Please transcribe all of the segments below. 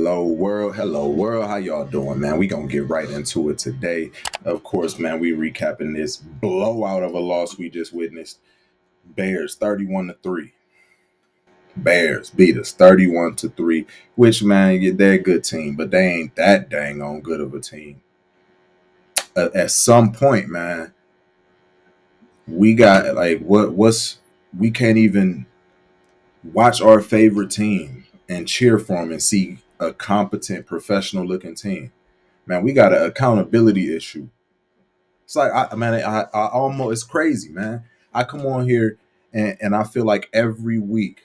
Hello world. How y'all doing, man? We gonna get right into it today. Of course, man, we recapping this blowout of a loss we just witnessed. Bears 31-3. Bears beat us 31-3. Which, man, yeah, they're a good team, but they ain't that dang on good of a team. At some point, man, we got like what's we can't even watch our favorite team and cheer for them and see a competent, professional looking team. Man, we got an accountability issue. It's like, I almost, it's crazy, man. I come on here and I feel like every week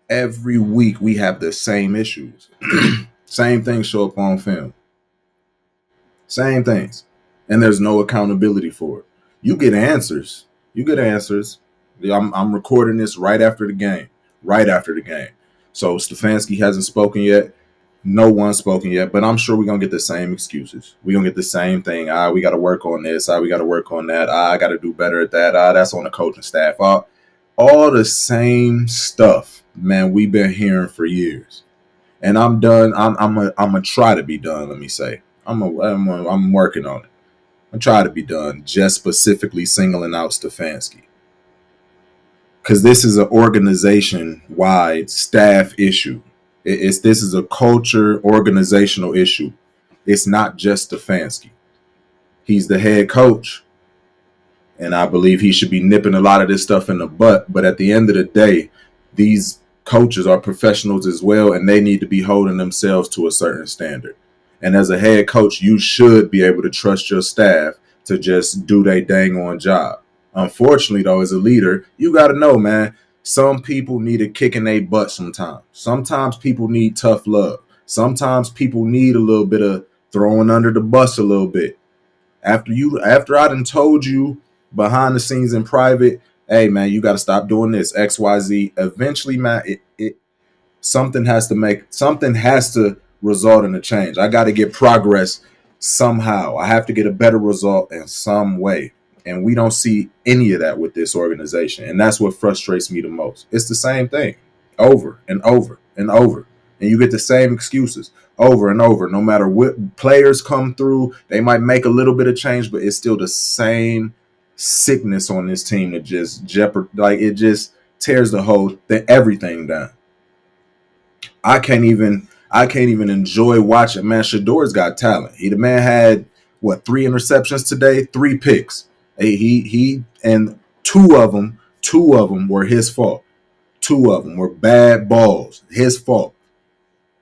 we have the same issues. Same things show up on film. Same things. And there's no accountability for it. You get answers. You get answers. I'm recording this right after the game. Right after the game. So Stefanski hasn't spoken yet. No one's spoken yet, but I'm sure we're gonna get the same excuses. We're gonna get the same thing. We gotta work on this. We gotta work on that. I gotta do better at that. That's on the coaching staff. All the same stuff, man, we've been hearing for years. And I'm done. I'm gonna try to be done, let me say. I'm working on it. I'm trying to be done just specifically singling out Stefanski. Because this is an organization-wide staff issue. This is a culture organizational issue. It's not just Stefanski. He's the head coach, and I believe he should be nipping a lot of this stuff in the butt. But at the end of the day, these coaches are professionals as well, and they need to be holding themselves to a certain standard. And as a head coach, you should be able to trust your staff to just do their dang on job. Unfortunately, though, as a leader, you got to know, man, some people need a kick in their butt sometimes. Sometimes people need tough love. Sometimes people need a little bit of throwing under the bus a little bit. After I done told you behind the scenes in private, hey, man, you got to stop doing this, XYZ. Eventually, man, something has to result in a change. I got to get progress somehow. I have to get a better result in some way. And we don't see any of that with this organization. And that's what frustrates me the most. It's the same thing over and over and over. And you get the same excuses over and over. No matter what players come through, they might make a little bit of change, but it's still the same sickness on this team that just it just tears everything down. I can't even enjoy watching. Man, Shador's got talent. The man had 3 interceptions today, 3 picks. He and two of them were his fault. 2 of them were bad balls, his fault.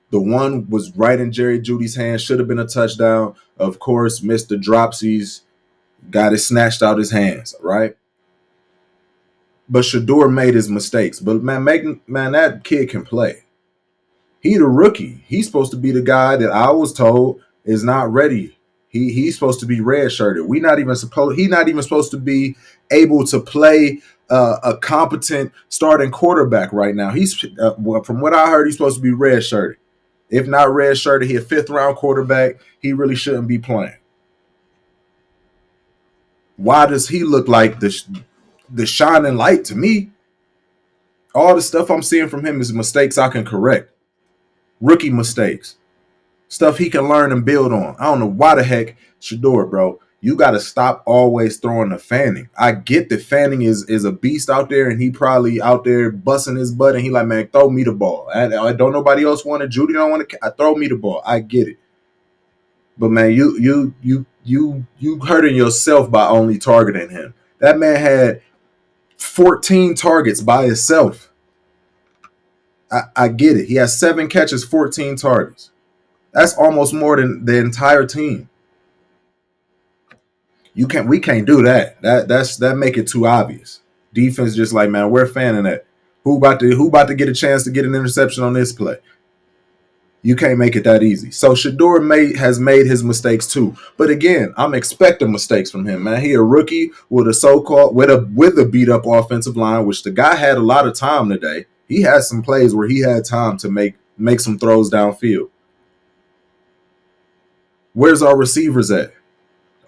The one was right in Jerry Jeudy's hand, should have been a touchdown. Of course, Mr. Dropsies got it snatched out his hands, right? But Shador made his mistakes. But man, that kid can play. He the rookie. He's supposed to be the guy that I was told is not ready. He's supposed to be redshirted. He's not even supposed to be able to play a competent starting quarterback right now. He's from what I heard, he's supposed to be redshirted. If not redshirted, he's a 5th round quarterback. He really shouldn't be playing. Why does he look like the shining light to me? All the stuff I'm seeing from him is mistakes I can correct. Rookie mistakes. Stuff he can learn and build on. I don't know why the heck, Shador, bro. You got to stop always throwing to Fanning. I get that Fanning is a beast out there, and he probably out there busting his butt, and he like, man, throw me the ball. I don't nobody else want it. Jeudy don't want to. Throw me the ball. I get it. But man, you hurting yourself by only targeting him. That man had 14 targets by himself. I get it. He has 7 catches, 14 targets. That's almost more than the entire team. We can't do that. That make it too obvious. Defense just like, man, we're fanning that. Who about to get a chance to get an interception on this play? You can't make it that easy. So Shador has made his mistakes too. But again, I'm expecting mistakes from him, man. He a rookie with a beat up offensive line, which the guy had a lot of time today. He had some plays where he had time to make some throws downfield. Where's our receivers at?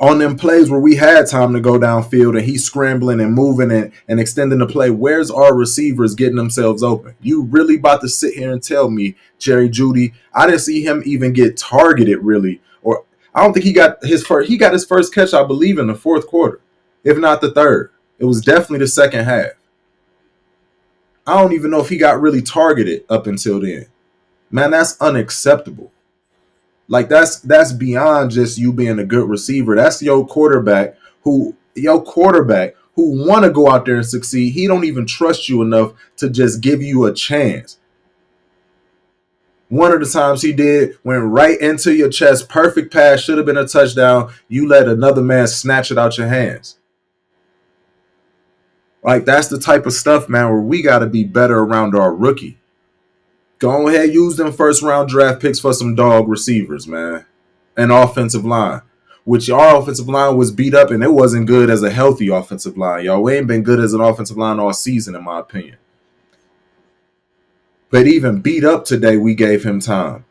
On them plays where we had time to go downfield and he's scrambling and moving and extending the play, where's our receivers getting themselves open? You really about to sit here and tell me, Jerry Jeudy, I didn't see him even get targeted really, or I don't think he got his first catch, I believe, in the fourth quarter, if not the third. It was definitely the second half. I don't even know if he got really targeted up until then. Man, that's unacceptable. Like that's beyond just you being a good receiver. That's your quarterback who want to go out there and succeed. He don't even trust you enough to just give you a chance. One of the times he did went right into your chest, perfect pass, should have been a touchdown. You let another man snatch it out your hands. Like that's the type of stuff, man, where we got to be better around our rookie. Go ahead, use them first round draft picks for some dog receivers, man. And offensive line. Which our offensive line was beat up and it wasn't good as a healthy offensive line. Y'all, we ain't been good as an offensive line all season, in my opinion. But even beat up today, we gave him time.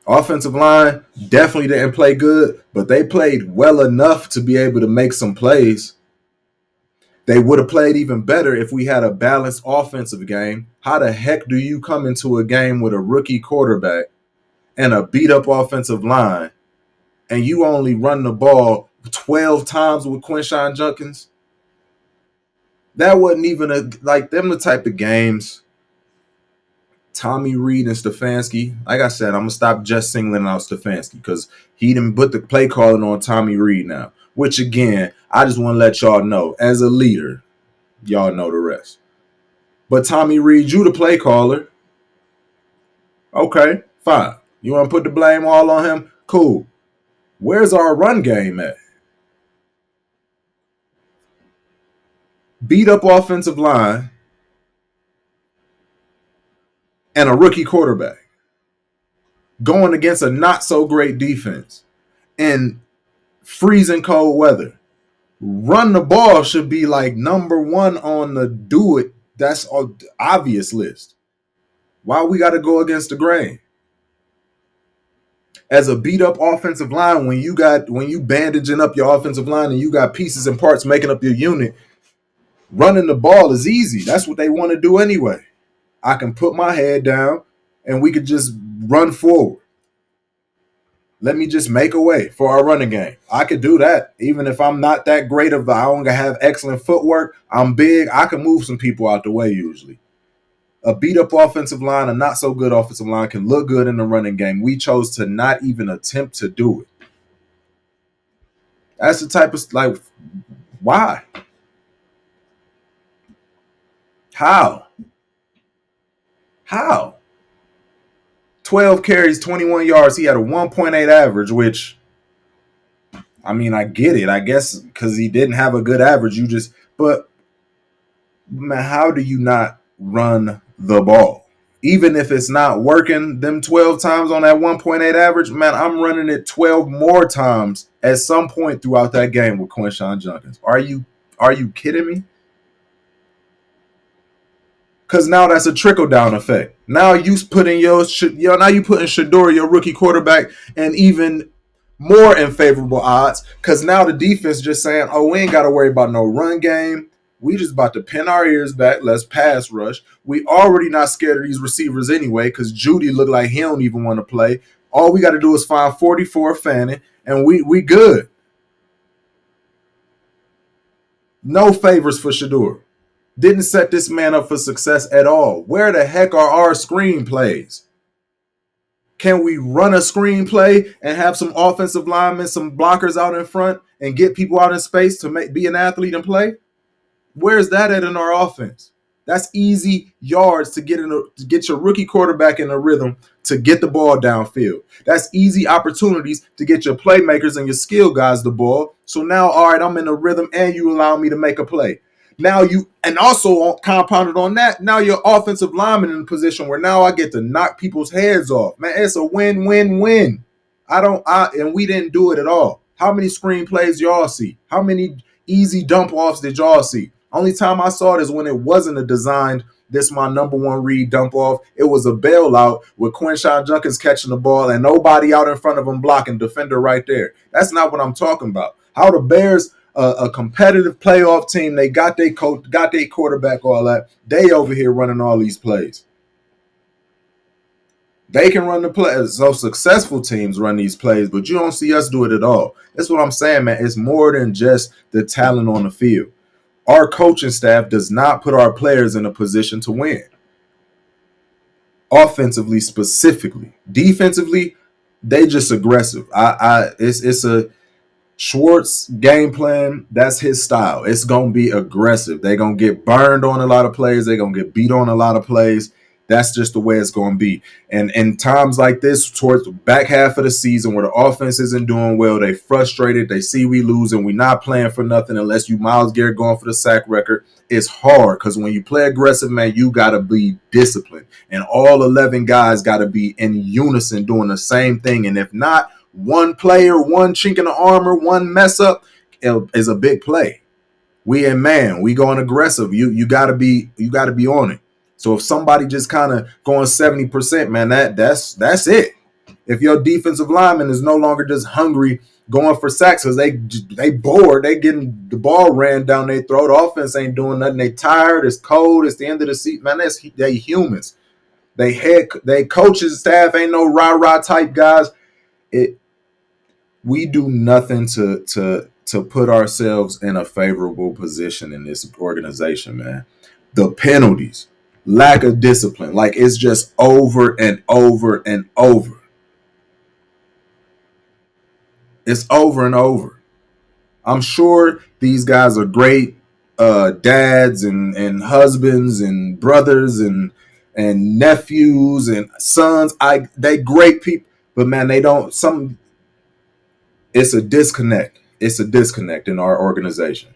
Offensive line definitely didn't play good, but they played well enough to be able to make some plays. They would have played even better if we had a balanced offensive game. How the heck do you come into a game with a rookie quarterback and a beat-up offensive line, and you only run the ball 12 times with Quinshon Judkins? That wasn't even them the type of games. Tommy Reed and Stefanski. Like I said, I'm going to stop just singling out Stefanski because he didn't put the play calling on Tommy Reed now. Which, again, I just want to let y'all know, as a leader, y'all know the rest. But Tommy Reed, you the play caller. Okay, fine. You want to put the blame all on him? Cool. Where's our run game at? Beat up offensive line and a rookie quarterback going against a not so great defense in freezing cold weather. Run the ball should be like number one on the do it. That's obvious list. Why we got to go against the grain? As a beat up offensive line, when you bandaging up your offensive line and you got pieces and parts making up your unit, running the ball is easy. That's what they want to do anyway. I can put my head down and we could just run forward. Let me just make a way for our running game. I could do that. Even if I'm not that great I don't have excellent footwork, I'm big, I can move some people out the way usually. A beat-up offensive line, a not-so-good offensive line can look good in the running game. We chose to not even attempt to do it. That's the type of, why? How? 12 carries, 21 yards. He had a 1.8 average, which, I mean, I get it. I guess because he didn't have a good average. But, man, how do you not run the ball? Even if it's not working them 12 times on that 1.8 average, man, I'm running it 12 more times at some point throughout that game with Quinshon Judkins. Are you kidding me? Because now that's a trickle-down effect. Now you putting Shedeur, your rookie quarterback, and even more in favorable odds. Because now the defense just saying, oh, we ain't got to worry about no run game. We just about to pin our ears back. Let's pass rush. We already not scared of these receivers anyway because Jeudy looked like he don't even want to play. All we got to do is find 44 Fanning, and we good. No favors for Shedeur. Didn't set this man up for success at all. Where the heck are our screenplays? Can we run a screenplay and have some offensive linemen, some blockers out in front, and get people out in space to be an athlete and play? Where's that at in our offense? That's easy yards to get your rookie quarterback in a rhythm to get the ball downfield. That's easy opportunities to get your playmakers and your skill guys the ball. So now, all right, I'm in a rhythm and you allow me to make a play. Now and also compounded on that, now your offensive lineman in a position where now I get to knock people's heads off. Man, it's a win-win-win. And we didn't do it at all. How many screenplays y'all see? How many easy dump offs did y'all see? Only time I saw it is when it wasn't a designed This my number one read dump off. It was a bailout with Quinshon Judkins catching the ball and nobody out in front of him blocking, defender right there. That's not what I'm talking about. How the Bears, a competitive playoff team, they got their coach, got their quarterback, all that. They over here running all these plays. They can run the plays. So successful teams run these plays, but you don't see us do it at all. That's what I'm saying, man. It's more than just the talent on the field. Our coaching staff does not put our players in a position to win. Offensively, specifically. Defensively, they just aggressive. It's a Schwartz game plan. That's his style. It's gonna be aggressive. They're gonna get burned on a lot of plays. They're gonna get beat on a lot of plays. That's just the way it's going to be. And in times like this, towards the back half of the season where the offense isn't doing well, they frustrated, they see we lose, and we're not playing for nothing unless you Myles Garrett going for the sack record. It's hard because when you play aggressive, man, you got to be disciplined. And all 11 guys got to be in unison doing the same thing. And if not, one player, one chink in the armor, one mess up is a big play. We in man, we going aggressive. You gotta be on it. So if somebody just kind of going 70%, man, that's it. If your defensive lineman is no longer just hungry going for sacks because they bored, they getting the ball ran down their throat, the offense ain't doing nothing, they tired, it's cold, it's the end of the season, man, they humans. They coaches, staff ain't no rah-rah type guys. We do nothing to put ourselves in a favorable position in this organization, man. The penalties, lack of discipline, like it's just over and over and over. It's over and over. I'm sure these guys are great dads and husbands and brothers and nephews and sons. They great people, but man, they don't. It's a disconnect. It's a disconnect in our organization.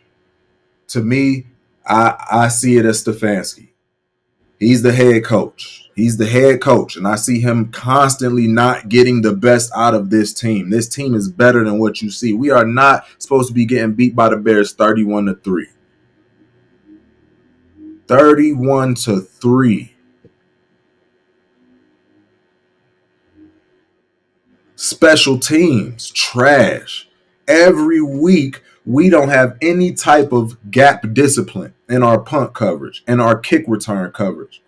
To me, I see it as Stefanski. He's the head coach. He's the head coach, and I see him constantly not getting the best out of this team. This team is better than what you see. We are not supposed to be getting beat by the Bears 31-3. 31-3. Special teams, trash. Every week, we don't have any type of gap discipline in our punt coverage and our kick return coverage.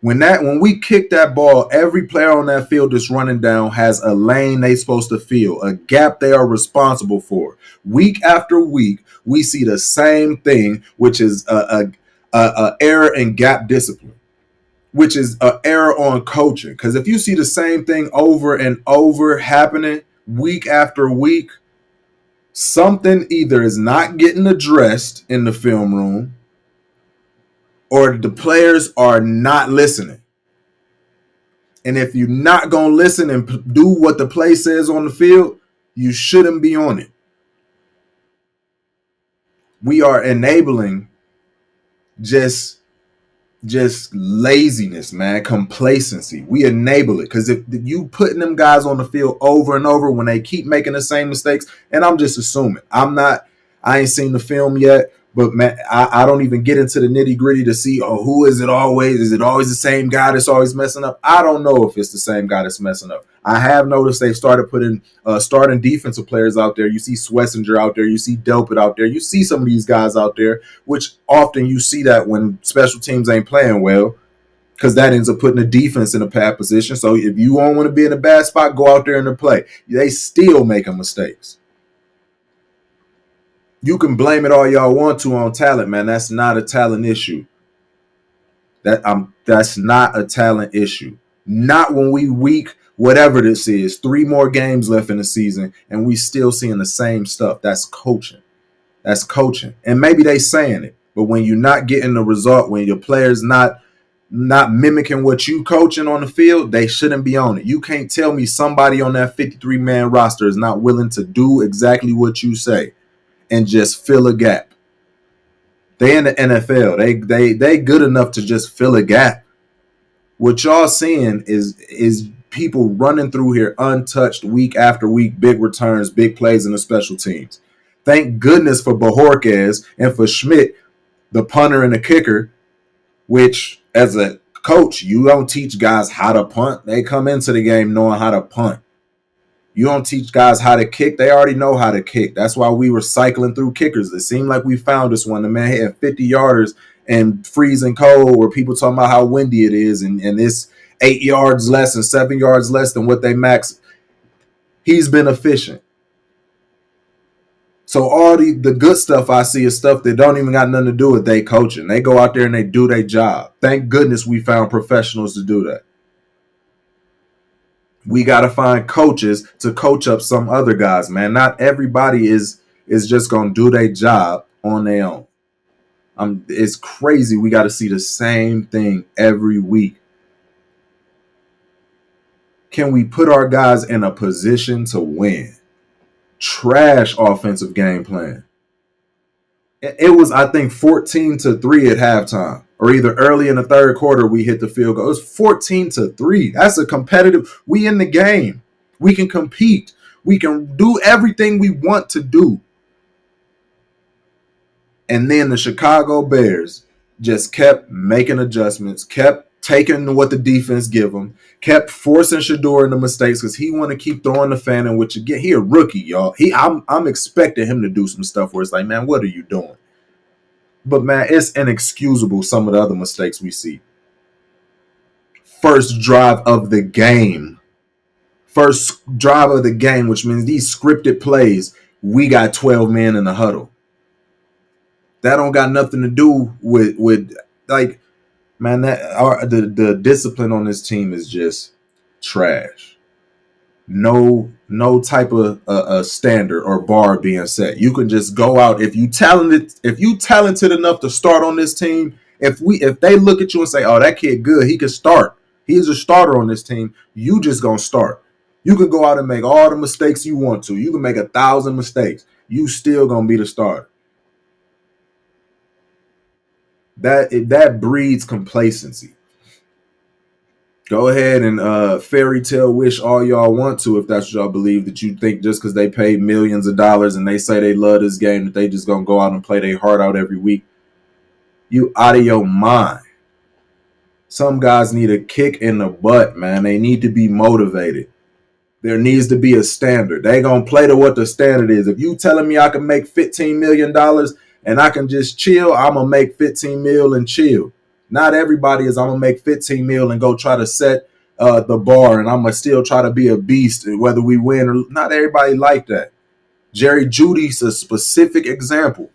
When we kick that ball, every player on that field that's running down has a lane they supposed to fill, a gap they are responsible for. Week after week, we see the same thing, which is a error in gap discipline, which is an error on coaching. Because if you see the same thing over and over happening week after week, something either is not getting addressed in the film room or the players are not listening. And if you're not going to listen and do what the play says on the field, you shouldn't be on it. We are enabling just laziness, man, complacency. We enable it because if you putting them guys on the field over and over when they keep making the same mistakes, and I'm just assuming, I ain't seen the film yet, but man, I don't even get into the nitty gritty to see, who is it always? Is it always the same guy that's always messing up? I don't know if it's the same guy that's messing up. I have noticed they've started putting starting defensive players out there. You see Swessinger out there. You see Delpit out there. You see some of these guys out there, which often you see that when special teams ain't playing well, because that ends up putting the defense in a bad position. So if you don't want to be in a bad spot, go out there and play. They still making mistakes. You can blame it all y'all want to on talent, man. That's not a talent issue. That's not a talent issue. Not when we weak, whatever this is, 3 more games left in the season, and we still seeing the same stuff. That's coaching. That's coaching. And maybe they saying it, but when you're not getting the result, when your players not mimicking what you coaching on the field, they shouldn't be on it. You can't tell me somebody on that 53-man roster is not willing to do exactly what you say and just fill a gap. They in the NFL. They good enough to just fill a gap. What y'all seeing is people running through here untouched week after week, big returns, big plays in the special teams. Thank goodness for Bojorquez and for Schmidt, the punter and the kicker. which as a coach, you don't teach guys how to punt. They come into the game knowing how to punt. You don't teach guys how to kick. They already know how to kick. That's why we were cycling through kickers. It seemed like we found this one. The man hitting 50 yarders and freezing cold, where people talking about how windy it is, and it's 8 yards less and 7 yards less than what they max. He's been efficient. So all the good stuff I see is stuff that don't even got nothing to do with they coaching. They go out there and they do their job. Thank goodness we found professionals to do that. We got to find coaches to coach up some other guys, man. Not everybody is just going to do their job on their own. It's crazy. We got to see the same thing every week. Can we put our guys in a position to win? Trash offensive game plan. It was, I think, 14-3 at halftime, or either early in the third quarter we hit the field goal. It was 14-3. That's a competitive. We in the game. We can compete. We can do everything we want to do. And then the Chicago Bears just kept making adjustments, kept taking what the defense give them, kept forcing Shedeur into mistakes because he want to keep throwing the fan in, which again, he a rookie, y'all. I'm expecting him to do some stuff where it's like, man, what are you doing? But man, it's inexcusable, some of the other mistakes we see. First drive of the game, which means these scripted plays, we got 12 men in the huddle. That don't got nothing to do with like, man, the discipline on this team is just trash. No type of a standard or bar being set. You can just go out if you talented enough to start on this team. If they look at you and say, "Oh, that kid good, he can start. He's a starter on this team." You just gonna start. You can go out and make all the mistakes you want to. You can make 1,000 mistakes. You still gonna be the starter. That breeds complacency. Go ahead and fairy tale wish all y'all want to, if that's what y'all believe, that you think just because they paid millions of dollars and they say they love this game that they just gonna go out and play their heart out every week. You out of your mind. Some guys need a kick in the butt, man. They need to be motivated. There needs to be a standard. They gonna play to what the standard is. If you telling me I can make $15 million and I can just chill, I'm going to make 15 mil and chill. Not everybody is, I'm going to make 15 mil and go try to set the bar, and I'm going to still try to be a beast, whether we win or not. Everybody like that. Jerry Jeudy's a specific example.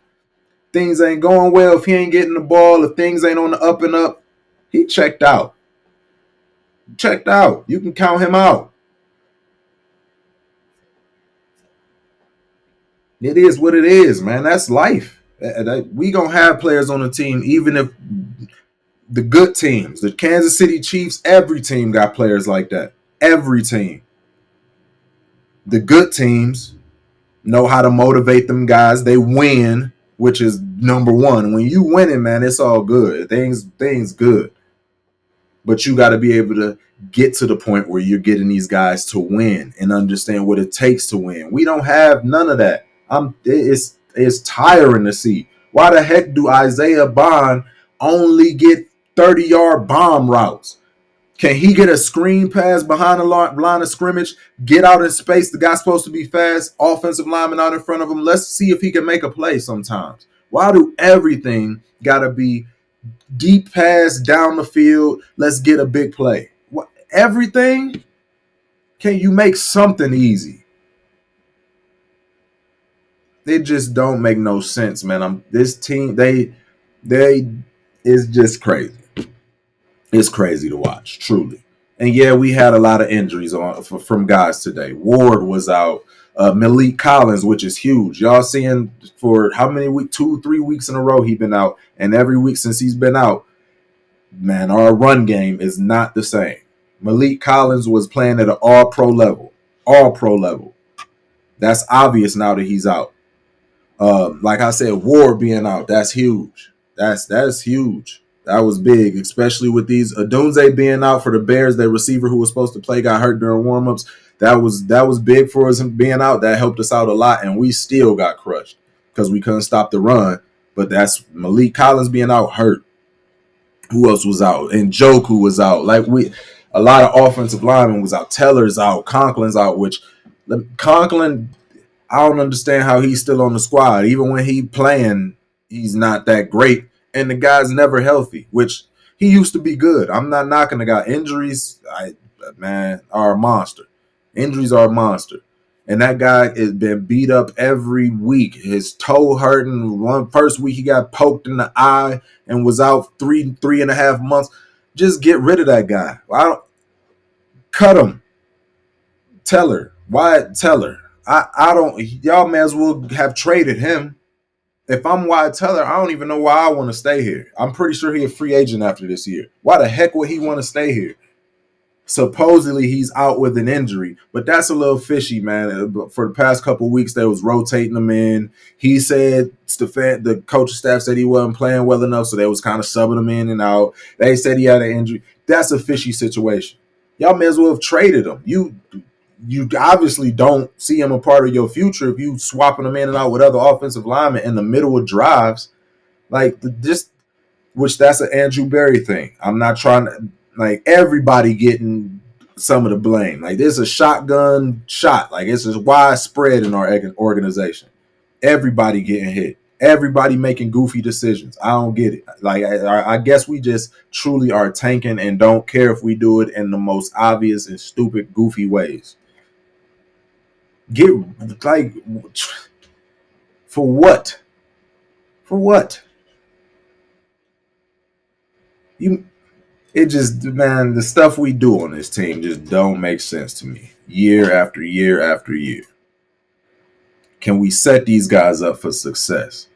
Things ain't going well if he ain't getting the ball, if things ain't on the up and up, he checked out. Checked out. You can count him out. It is what it is, man. That's life. We gonna have players on the team, even if the good teams, the Kansas City Chiefs, every team got players like that. Every team. The good teams know how to motivate them guys. They win, which is number one. When you winning, man, it's all good. Things good. But you got to be able to get to the point where you're getting these guys to win and understand what it takes to win. We don't have none of that. It's tiring to see. Why the heck do Isaiah Bond only get 30-yard bomb routes? Can he get a screen pass behind the line of scrimmage, get out in space? The guy's supposed to be fast, offensive lineman out in front of him. Let's see if he can make a play sometimes. Why do everything got to be deep pass down the field? Let's get a big play. What, everything? Can you make something easy? It just don't make no sense, man. This team, they is just crazy. It's crazy to watch, truly. And yeah, we had a lot of injuries from guys today. Ward was out. Malik Collins, which is huge. Y'all seeing for how many weeks? 2-3 weeks in a row he been out. And every week since he's been out, man, our run game is not the same. Malik Collins was playing at an all-pro level. All-pro level. That's obvious now that he's out. Like I said, Ward being out, that's huge. That's huge. That was big, especially with these Odunze being out for the Bears. Their receiver who was supposed to play got hurt during warmups. That was big for us being out. That helped us out a lot, and we still got crushed because we couldn't stop the run. But that's Malik Collins being out hurt. Who else was out? And Joku was out. A lot of offensive linemen was out. Teller's out. Conklin's out. Which Conklin, I don't understand how he's still on the squad. Even when he playing, he's not that great. And the guy's never healthy, which he used to be good. I'm not knocking the guy. Injuries, man, are a monster. Injuries are a monster. And that guy has been beat up every week. His toe hurting. One first week he got poked in the eye and was out 3.5 months. Just get rid of that guy. I don't cut him. Teller. Wyatt Teller. I don't y'all may as well have traded him. If I'm Wyatt Teller, I don't even know why I want to stay here. I'm pretty sure he's a free agent after this year. Why the heck would he want to stay here? Supposedly he's out with an injury, but that's a little fishy, man. For the past couple of weeks, they was rotating him in. He said the coaching staff said he wasn't playing well enough, so they was kind of subbing him in and out. They said he had an injury. That's a fishy situation. Y'all may as well have traded him. You obviously don't see him a part of your future if you swapping him in and out with other offensive linemen in the middle of drives. Which that's an Andrew Berry thing. I'm not trying to everybody getting some of the blame. Like there's a shotgun shot. Like it's just widespread in our organization. Everybody getting hit. Everybody making goofy decisions. I don't get it. I guess we just truly are tanking and don't care if we do it in the most obvious and stupid, goofy ways. For what? For what? The stuff we do on this team just don't make sense to me. Year after year after year. Can we set these guys up for success?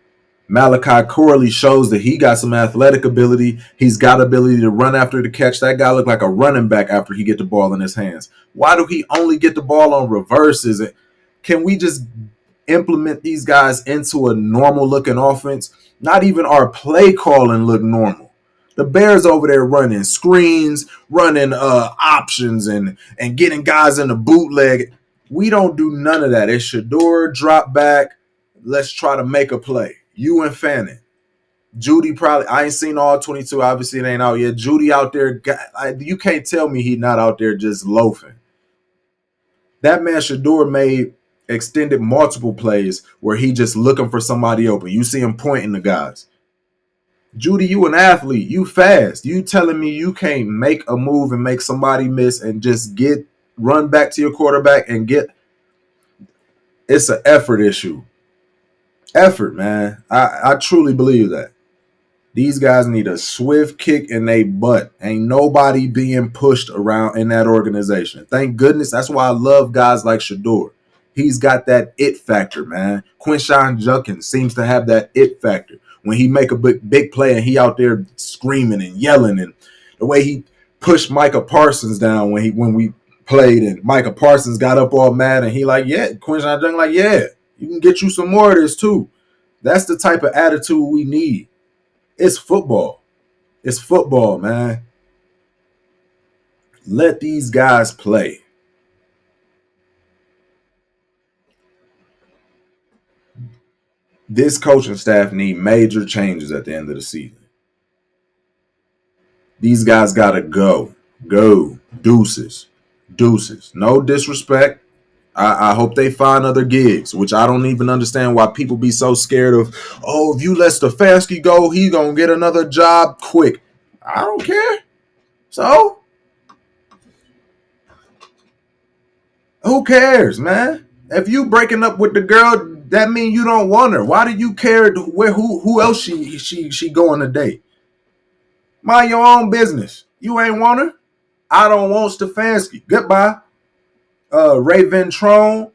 Malachi Corley shows that he got some athletic ability. He's got ability to run after the catch. That guy looked like a running back after he get the ball in his hands. Why do he only get the ball on reverses? Can we just implement these guys into a normal looking offense? Not even our play calling look normal. The Bears over there running screens, running options, and getting guys in the bootleg. We don't do none of that. It's Shedeur, drop back. Let's try to make a play. You and Fannin. Judy probably, I ain't seen all 22. Obviously, it ain't out yet. Judy out there, you can't tell me he's not out there just loafing. That man Shedeur made extended multiple plays where he just looking for somebody open. You see him pointing the guys. Judy, you an athlete. You fast. You telling me you can't make a move and make somebody miss and just run back to your quarterback and get. It's an effort issue. Effort, man. I truly believe that. These guys need a swift kick in their butt. Ain't nobody being pushed around in that organization. Thank goodness. That's why I love guys like Shedeur. He's got that it factor, man. Quinshon Judkins seems to have that it factor. When he make a big play and he out there screaming and yelling, and the way he pushed Micah Parsons down when we played, and Micah Parsons got up all mad and he like, yeah, Quinshon Judkins like, yeah, you can get you some more of this too. That's the type of attitude we need. It's football. It's football, man. Let these guys play. This coaching staff need major changes at the end of the season. These guys got to go. Go. Deuces. Deuces. No disrespect. I hope they find other gigs, which I don't even understand why people be so scared of. Oh, if you let Stefanski go, he going to get another job quick. I don't care. So? Who cares, man? If you breaking up with the girl, that means you don't want her. Why do you care who else she going to date? Mind your own business. You ain't want her. I don't want Stefanski. Goodbye. Ray Ventrone.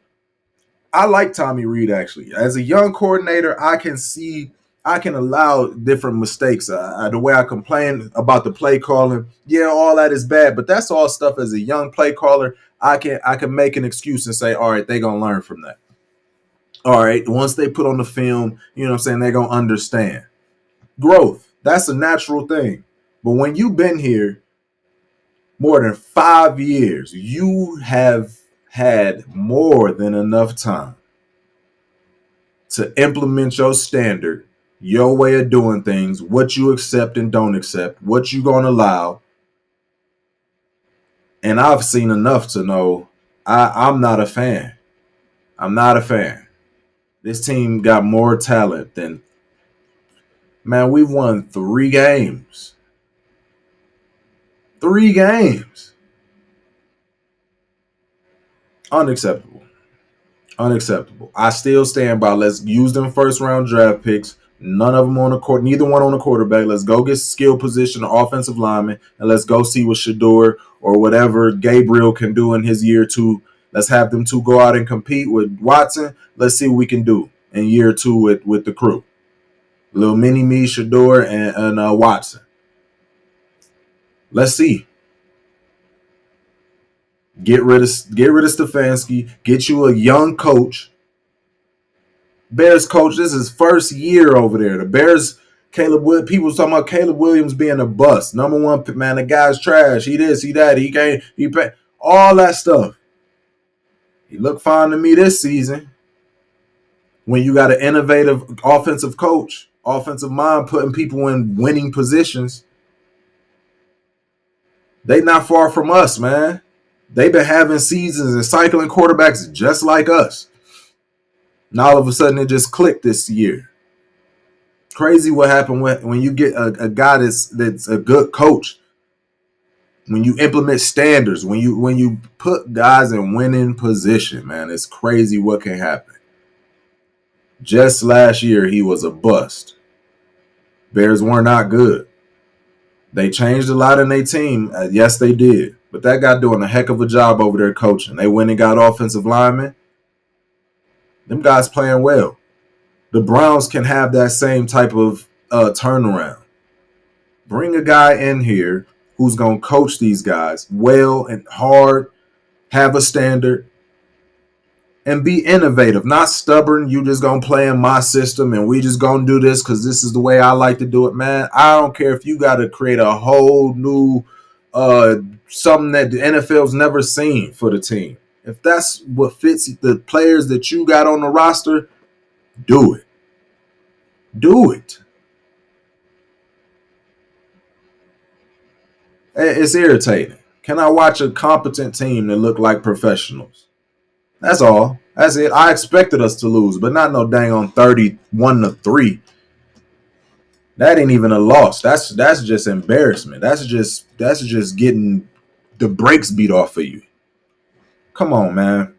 I like Tommy Reed, actually. As a young coordinator, I can allow different mistakes. The way I complain about the play calling, yeah, all that is bad. But that's all stuff as a young play caller. I can make an excuse and say, all right, they're going to learn from that. All right, once they put on the film, you know what I'm saying, they're going to understand. Growth, that's a natural thing. But when you've been here more than 5 years, you have had more than enough time to implement your standard, your way of doing things, what you accept and don't accept, what you gonna allow. And I've seen enough to know I'm not a fan. I'm not a fan. This team got more talent than, man, we've won 3 games. 3 games. Unacceptable. Unacceptable. I still stand by, let's use them first round draft picks. None of them on the court, neither one on the quarterback. Let's go get skill position or offensive lineman, and let's go see what Shedeur or whatever Gabriel can do in his year 2. Let's have them 2 go out and compete with Watson. Let's see what we can do in year 2 with the crew. Little mini me, Shedeur, and Watson. Let's see. Get rid of Stefanski. Get you a young coach. Bears coach, this is first year over there. The Bears, people was talking about Caleb Williams being a bust. Number 1, man, the guy's trash. He this, he that, he can't, he pay. All that stuff. He looked fine to me this season. When you got an innovative offensive coach, offensive mind, putting people in winning positions, they not far from us, man. They've been having seasons and cycling quarterbacks just like us. Now all of a sudden it just clicked this year. Crazy what happened when you get a guy that's a good coach. When you implement standards, when you put guys in winning position, man, it's crazy what can happen. Just last year he was a bust. Bears were not good. They changed a lot in their team. Yes, they did. But that guy doing a heck of a job over there coaching. They went and got offensive linemen. Them guys playing well. The Browns can have that same type of turnaround. Bring a guy in here who's going to coach these guys well and hard, have a standard, and be innovative, not stubborn. You just going to play in my system and we just going to do this because this is the way I like to do it, man. I don't care if you got to create a whole new something that the NFL's never seen for the team. If that's what fits the players that you got on the roster, do it. Do it. It's irritating. Can I watch a competent team that look like professionals? That's all. That's it. I expected us to lose, but not no dang on 31-3. That ain't even a loss. That's just embarrassment. That's just getting the brakes beat off of you. Come on, man.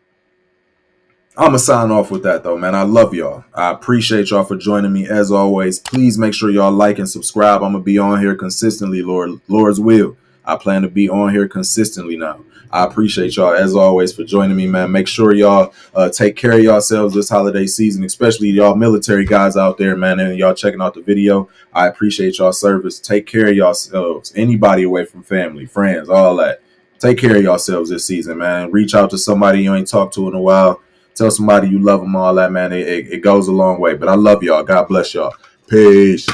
I'm going to sign off with that, though, man. I love y'all. I appreciate y'all for joining me, as always. Please make sure y'all like and subscribe. I'm going to be on here consistently, Lord's will. I plan to be on here consistently now. I appreciate y'all, as always, for joining me, man. Make sure y'all take care of yourselves this holiday season, especially y'all military guys out there, man, and y'all checking out the video. I appreciate y'all service. Take care of yourselves. Anybody away from family, friends, all that. Take care of yourselves this season, man. Reach out to somebody you ain't talked to in a while. Tell somebody you love them, all that, man. It goes a long way. But I love y'all. God bless y'all. Peace.